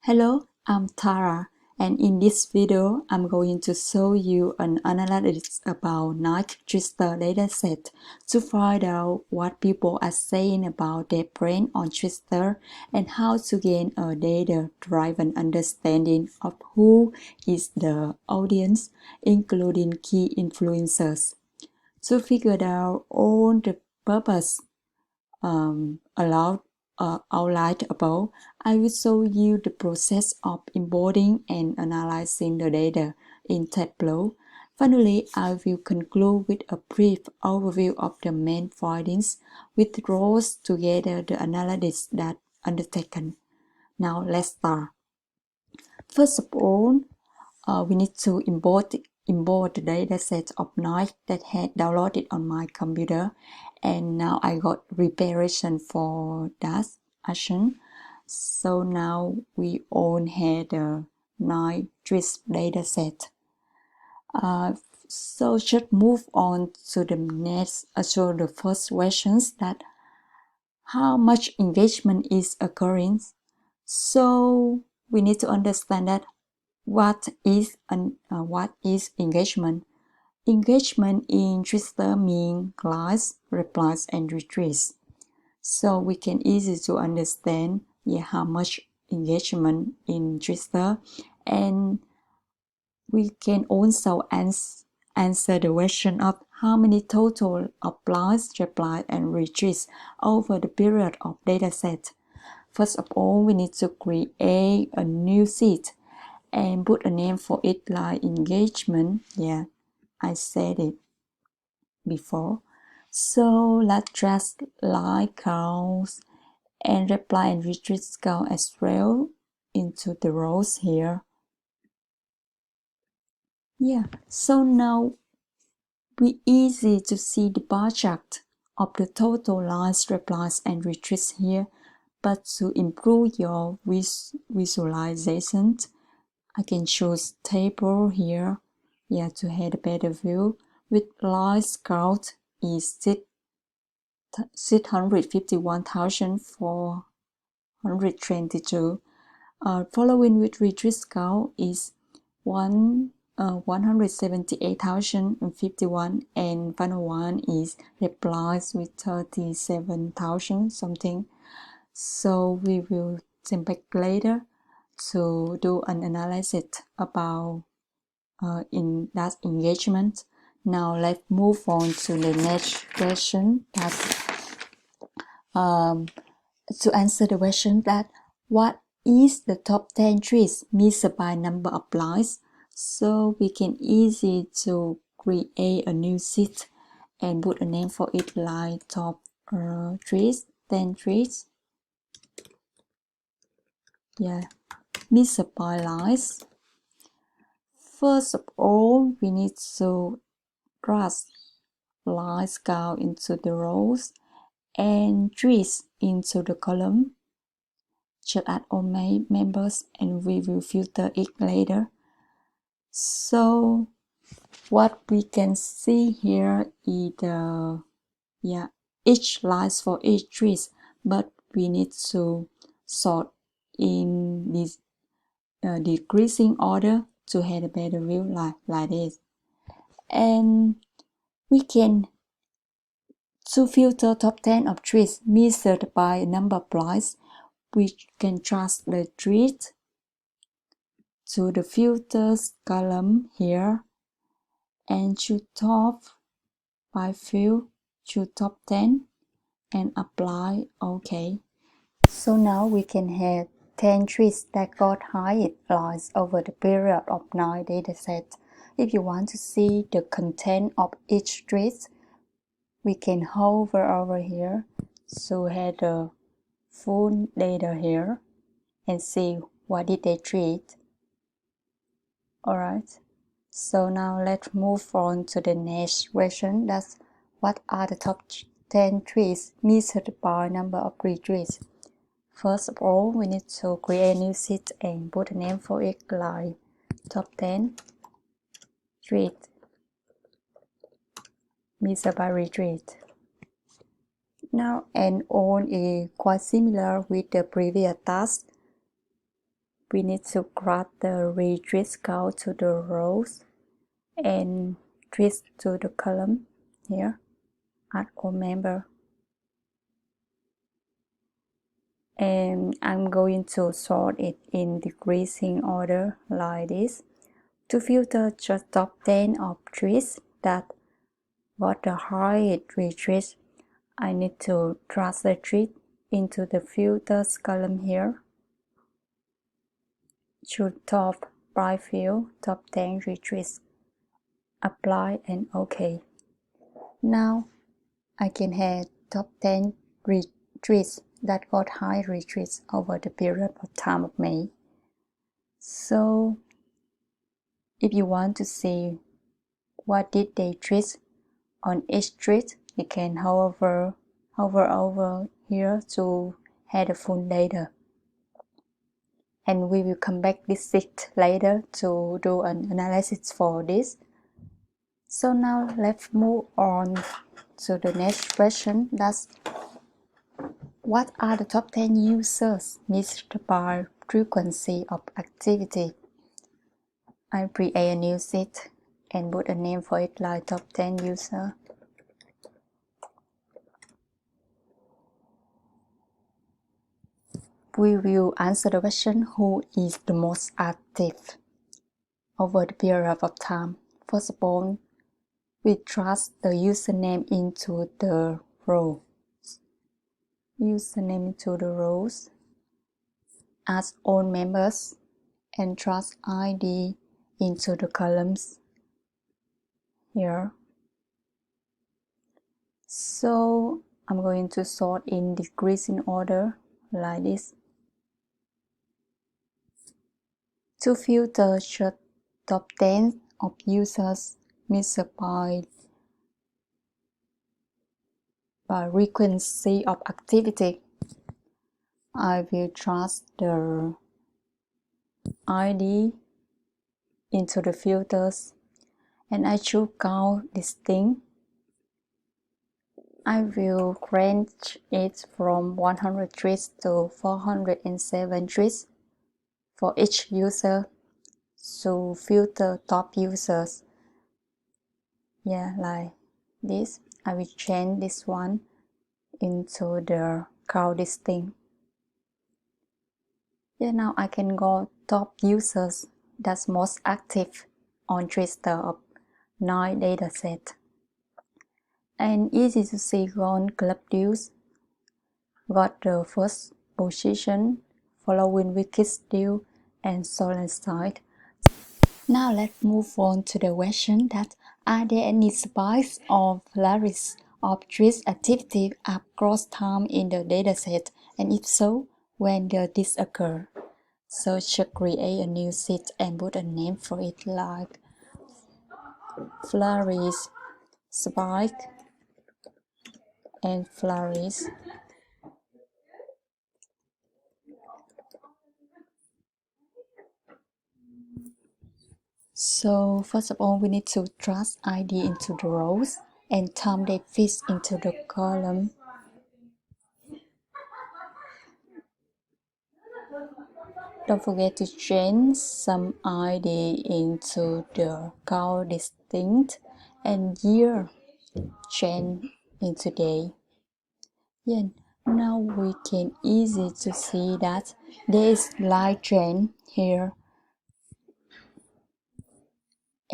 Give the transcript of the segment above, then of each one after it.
Hello, I'm Tara, and in this video, I'm going to show you an analysis about Nike Twister dataset to find out what people are saying about their brand on Twitter and how to gain a data-driven understanding of who is the audience, including key influencers. To figure out all the purpose outlined above, I will show you the process of importing and analyzing the data in Tableau. Finally, I will conclude with a brief overview of the main findings, which draws together the analysis that undertaken. Now let's start. First of all, we need to import the dataset of Nike that had downloaded on my computer, and now I got preparation for that action. So now we all had the Nike twist dataset. So just move on to the next. So the first questions that how much engagement is occurring. So we need to understand that what is engagement? Engagement in Twitter means likes, replies, and retweets. So we can easily to understand how much engagement in Twitter, and we can also answer the question of how many total of likes, replies, and retweets over the period of dataset. First of all, we need to create a new sheet and put a name for it like engagement. Yeah, I said it before. So let's just like counts and reply and retreat count as well into the rows here. Yeah, so now we easy to see the bar chart of the total likes, replies, and retweets here. But to improve your visualization, I can choose table here, to have a better view. With likes count is 651,422. Following with retweet count is 178,051, and final one is replies with 37,000 something. So we will come back later to do an analysis about in that engagement. Now let's move on to the next question. That to answer the question that what is the top 10 trees measured by number of likes? So we can easy to create a new sheet and put a name for it like top trees, 10 trees. Yeah, measured by likes. First of all, we need to cross likes count into the rows and trees into the column. Just add all my members and we will filter it later. So what we can see here is the each lines for each trees, but we need to sort in this decreasing order to have a better view like this. And we can to filter top 10 of trees measured by number of likes, we can trust the trees to the filters column here and choose top by field, choose top 10 and apply OK. So now we can have 10 trees that got highest likes over the period of 9 datasets. If you want to see the content of each tree, we can hover over here so have the full data here and see what did they treat. Alright, so now let's move on to the next question. That's what are the top 10 trees measured by number of retweets. First of all, we need to create a new sheet and put a name for it like top 10 tweet measured by retweet. Now, and all is quite similar with the previous task. we need to grab the retreat count to the rows and twist to the column here, add all member. And I'm going to sort it in decreasing order like this. To filter just top 10 of trees that got the highest retreat, I need to drag the tree into the filters column here. Choose top bright field, top 10 retreats. Apply and OK. Now I can have top 10 retreats that got high retreats over the period of time of May. So if you want to see what did they treat on each treat, you can hover over here to have the full data. And we will come back this sheet later to do an analysis for this. So now let's move on to the next question. That's what are the top 10 users missed by frequency of activity? I create a new sheet and put a name for it like top 10 user. We will answer the question who is the most active over the period of time. First of all, we thrust the username into the row. Username into the rows. Add all members and thrust ID into the columns here. So I'm going to sort in decreasing order like this. To filter the top 10 of users missed by frequency of activity, I will thrust the ID into the filters and I choose count distinct. I will range it from 100 trees to 407 trees for each user to filter top users. Yeah, like this. I will change this one into the count distinct. Yeah, now I can go top users that's most active on Twitter of 9 dataset. And easy to see Gone Club Deals got the first position, following Wicked Deal and Solar Side. Now let's move on to the question that are there any spikes or flares of tweet activity across time in the dataset, and if so, when does this occur? So just create a new sheet and put a name for it like flurries, spike, and flurries. So first of all, we need to thrust ID into the rows and time they fit into the column. Don't forget to change some ID into the count distinct and year change into day. Yeah, now we can easy to see that there is light trend here.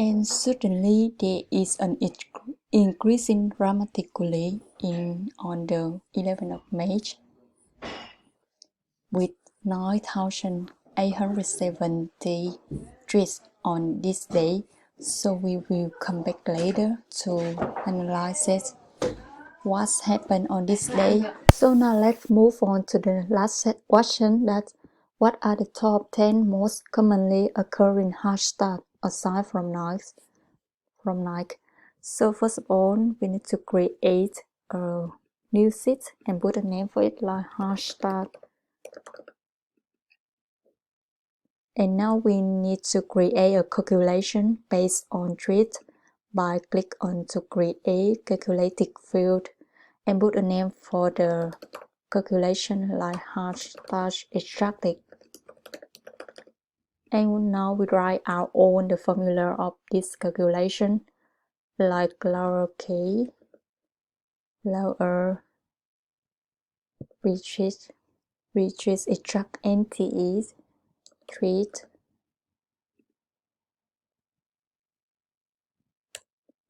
And certainly there is an increasing dramatically on the 11th of May with 9,870 tweets on this day. So we will come back later to analyze it, what's happened on this day. So now let's move on to the last question, that what are the top 10 most commonly occurring hashtags aside from Nike? So first of all, we need to create a new sheet and put a name for it like hashtag. And now we need to create a calculation based on tweet by click on to create calculated field and put a name for the calculation like hashtag extracted. And now we write our own the formula of this calculation, like lower K, lower which is extract NTEs, treat,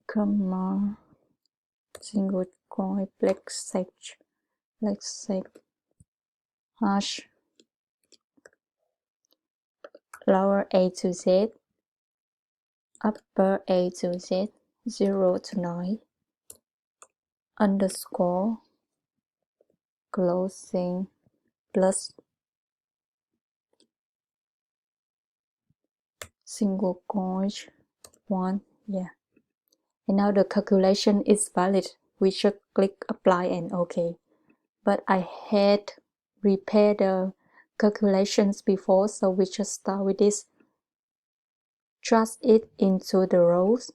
comma, single point, let's say hash, lower A to Z, upper A to Z, 0 to 9, underscore, closing, plus, single point, 1, yeah. And now the calculation is valid. We should click apply and OK. But I had prepared the calculations before, so we just start with this. Thrust it into the rows,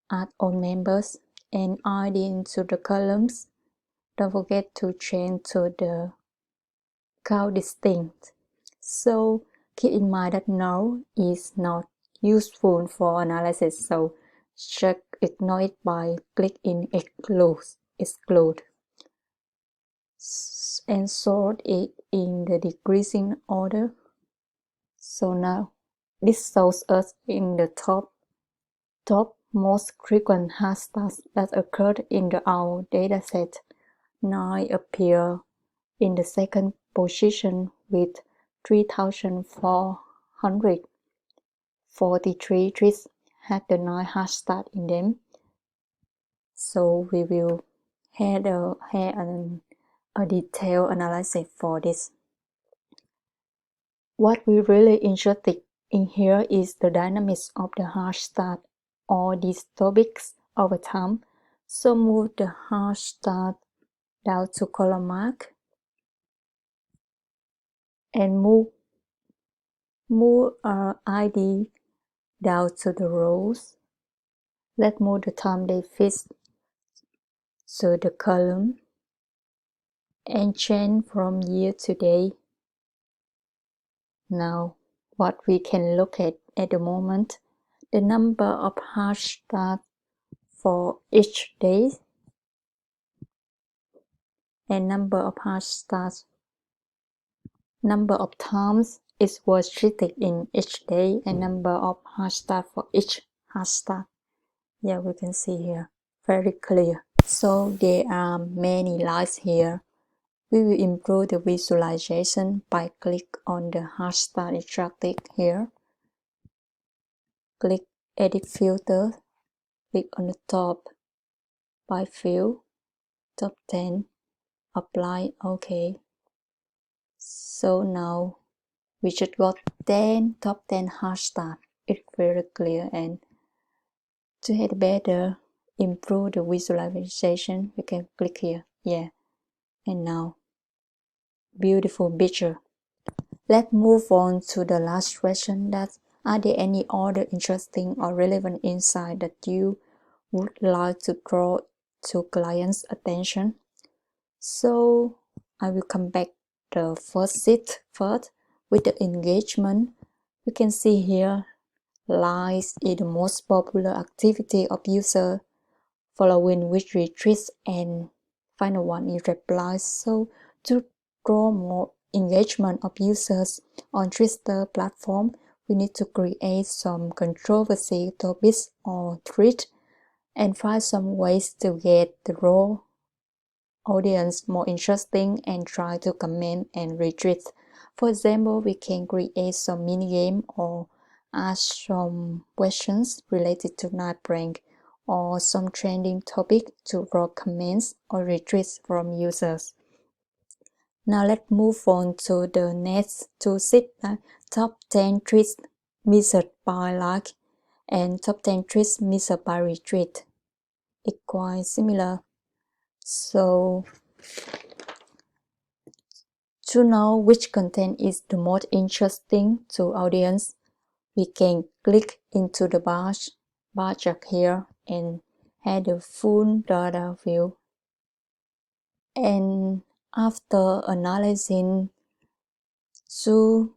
add all members, and ID into the columns. Don't forget to change to the count distinct. So keep in mind that null is not useful for analysis, so just ignore it by clicking exclude, and sort it in the decreasing order. So now this shows us in the top most frequent hashtags that occurred in our dataset. 9 appear in the second position with 3,443 tweets had the 9 hashtags in them. So we will have a detailed analysis for this. What we really interested in here is the dynamics of the hashtag or these topics over time. So move the hashtag down to column mark and move ID down to the rows. Let's move the time they fit to the column and change from year to day. Now, what we can look at the moment, the number of hashtags for each day and number of hashtags, number of times it was treated in each day, and number of hashtags for each hashtag. Yeah, we can see here, very clear. So there are many lines here. We will improve the visualization by click on the hashtag extracted here. Click edit filter, click on the top by field, top 10, apply OK. So now we should got top 10 hashtag. It's very clear, and to have better improve the visualization, we can click here. Yeah, and now beautiful picture. Let's move on to the last question, that are there any other interesting or relevant insight that you would like to draw to clients' attention? So I will come back the first sheet first with the engagement. You can see here likes is the most popular activity of user, following which retweets, and final one is replies. So to draw more engagement of users on Twitter platform, we need to create some controversy topics or tweet and find some ways to get the raw audience more interesting and try to comment and retweet. For example, we can create some mini game or ask some questions related to night prank or some trending topic to draw comments or retweets from users. Now let's move on to the next two sheets, top 10 tweets measured by like and top 10 tweets measured by retweet. It's quite similar. So to know which content is the most interesting to audience, we can click into the bar chart here and have the full data view. And after analyzing two